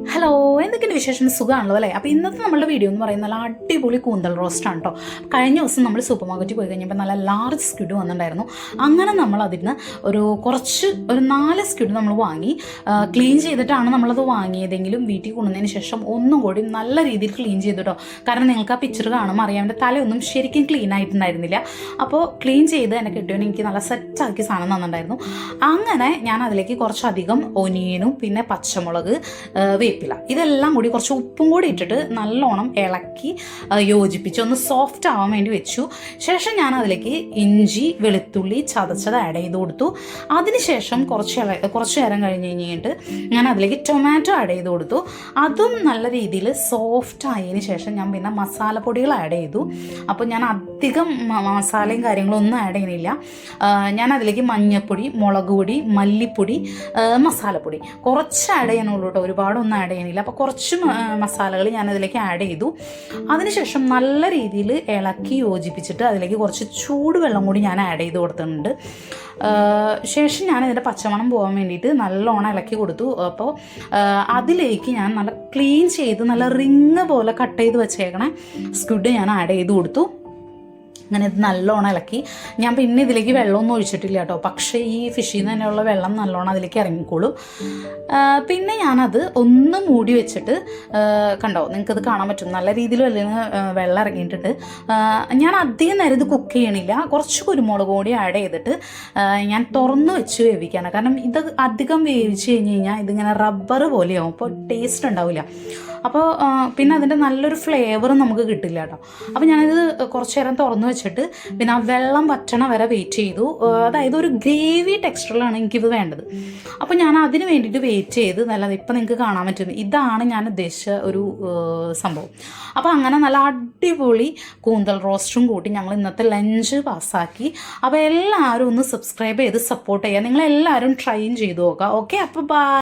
Hello, എന്തൊക്കെയാണ് വിശേഷം? സുഖമാണല്ലോ അല്ലേ? അപ്പോൾ ഇന്നത്തെ നമ്മളുടെ വീഡിയോ എന്ന് പറയുന്നത് നല്ല അടിപൊളി കൂന്തൽ റോസ്റ്റാണ് കേട്ടോ. കഴിഞ്ഞ ദിവസം നമ്മൾ സൂപ്പർ മാർക്കറ്റിൽ പോയി കഴിഞ്ഞപ്പോൾ നല്ല ലാർജ് സ്ക്വിഡ് വന്നിട്ടുണ്ടായിരുന്നു. അങ്ങനെ നമ്മൾ അതിന് ഒരു 4 സ്ക്വിഡ് നമ്മൾ വാങ്ങി ക്ലീൻ ചെയ്തിട്ടാണ് നമ്മളത് വാങ്ങിയതെങ്കിലും വീട്ടിൽ കൊണ്ടുവന്നതിന് ശേഷം ഒന്നും കൂടി നല്ല രീതിയിൽ ക്ലീൻ ചെയ്തു കേട്ടോ. കാരണം നിങ്ങൾക്ക് ആ പിക്ചർ കാണുമ്പോൾ അറിയാം, എൻ്റെ തലയൊന്നും ശരിക്കും ക്ലീൻ ആയിട്ടുണ്ടായിരുന്നില്ല. അപ്പോൾ ക്ലീൻ ചെയ്ത് എന്നെ കിട്ടിയവന് എനിക്ക് നല്ല സെറ്റാക്കി സാധനം തന്നിട്ടുണ്ടായിരുന്നു. അങ്ങനെ ഞാൻ അതിലേക്ക് കുറച്ചധികം ഒനിയനും പിന്നെ പച്ചമുളക്, വേപ്പില, ഇതെല്ലാം കൂടി കുറച്ച് ഉപ്പും കൂടി ഇട്ടിട്ട് നല്ലോണം ഇളക്കി യോജിപ്പിച്ച് ഒന്ന് സോഫ്റ്റ് ആവാൻ വേണ്ടി വെച്ചു. ശേഷം ഞാൻ അതിലേക്ക് ഇഞ്ചി വെളുത്തുള്ളി ചതച്ചത് ആഡ് ചെയ്ത് കൊടുത്തു. അതിനുശേഷം കുറച്ച് നേരം കഴിഞ്ഞിട്ട് ഞാൻ അതിലേക്ക് ടൊമാറ്റോ ആഡ് ചെയ്ത് കൊടുത്തു. അതും നല്ല രീതിയിൽ സോഫ്റ്റ് ആയതിന് ശേഷം ഞാൻ പിന്നെ മസാലപ്പൊടികൾ ആഡ് ചെയ്തു. അപ്പോൾ ഞാൻ അധികം മസാലയും കാര്യങ്ങളൊന്നും ആഡ് ചെയ്യുന്നില്ല. ഞാൻ അതിലേക്ക് മഞ്ഞൾപ്പൊടി, മുളക് പൊടി, മല്ലിപ്പൊടി, മസാലപ്പൊടി കുറച്ച് ആഡ് ചെയ്യാനുള്ളൂ കേട്ടോ, ഒരുപാടൊന്നും ആഡ് ചെയ്യാനില്ല. അപ്പോൾ കുറച്ച് മസാലകൾ ഞാനതിലേക്ക് ആഡ് ചെയ്തു. അതിനുശേഷം നല്ല രീതിയിൽ ഇളക്കി യോജിപ്പിച്ചിട്ട് അതിലേക്ക് കുറച്ച് ചൂടുവെള്ളം കൂടി ഞാൻ ആഡ് ചെയ്ത് കൊടുത്തിട്ടുണ്ട്. ശേഷം ഞാൻ ഇതിൻ്റെ പച്ചമണം പോകാൻ വേണ്ടിയിട്ട് നല്ലോണം ഇളക്കി കൊടുത്തു. അപ്പോൾ അതിലേക്ക് ഞാൻ നല്ല ക്ലീൻ ചെയ്ത് നല്ല റിങ് പോലെ കട്ട് ചെയ്ത് വെച്ചേക്കണേ സ്ക്വിഡ് ഞാൻ ആഡ് ചെയ്ത് കൊടുത്തു. അങ്ങനെ ഇത് നല്ലോണം ഇളക്കി. ഞാൻ പിന്നെ ഇതിലേക്ക് വെള്ളമൊന്നും ഒഴിച്ചിട്ടില്ല കേട്ടോ, പക്ഷേ ഈ ഫിഷിൽ നിന്ന് തന്നെയുള്ള വെള്ളം നല്ലോണം അതിലേക്ക് ഇറങ്ങിക്കോളും. പിന്നെ ഞാനത് ഒന്ന് മൂടി വെച്ചിട്ട്, കണ്ടോ നിങ്ങൾക്കത് കാണാൻ പറ്റും, നല്ല രീതിയിൽ വെള്ളം ഇറങ്ങിയിട്ടുണ്ട്. ഞാൻ അധികം നേരം ഇത് കുക്ക് ചെയ്യണില്ല, കുറച്ച് കുരുമുളക് കൂടി ആഡ് ചെയ്തിട്ട് ഞാൻ തുറന്ന് വെച്ച് വേവിക്കാനാണ്. കാരണം ഇത് അധികം വേവിച്ച് കഴിഞ്ഞ് കഴിഞ്ഞാൽ ഇതിങ്ങനെ റബ്ബർ പോലെയാവും, അപ്പോൾ ടേസ്റ്റ് ഉണ്ടാവില്ല. അപ്പോൾ പിന്നെ അതിൻ്റെ നല്ലൊരു ഫ്ലേവറും നമുക്ക് കിട്ടില്ല കേട്ടോ. അപ്പോൾ ഞാനിത് കുറച്ച് നേരം തുറന്ന് വെച്ചിട്ട് പിന്നെ ആ വെള്ളം വറ്റണ വരെ വെയിറ്റ് ചെയ്തു. അതായത് ഒരു ഗ്രേവി ടെക്സ്ചറിലാണ് എനിക്കിത് വേണ്ടത്. അപ്പോൾ ഞാൻ അതിന് വേണ്ടിയിട്ട് വെയിറ്റ് ചെയ്ത് നല്ലത് ഇപ്പം നിങ്ങൾക്ക് കാണാൻ പറ്റും, ഇതാണ് ഞാൻ ഉദ്ദേശിച്ച ഒരു സംഭവം. അപ്പോൾ അങ്ങനെ നല്ല അടിപൊളി കൂന്തൽ റോസ്റ്റും കൂട്ടി ഞങ്ങൾ ഇന്നത്തെ ലഞ്ച് പാസ്സാക്കി. അപ്പോൾ എല്ലാവരും ഒന്ന് സബ്സ്ക്രൈബ് ചെയ്ത് സപ്പോർട്ട് ചെയ്യുക. നിങ്ങളെല്ലാവരും ട്രൈ ചെയ്ത് നോക്കുക. ഓക്കെ, അപ്പോൾ ബൈ.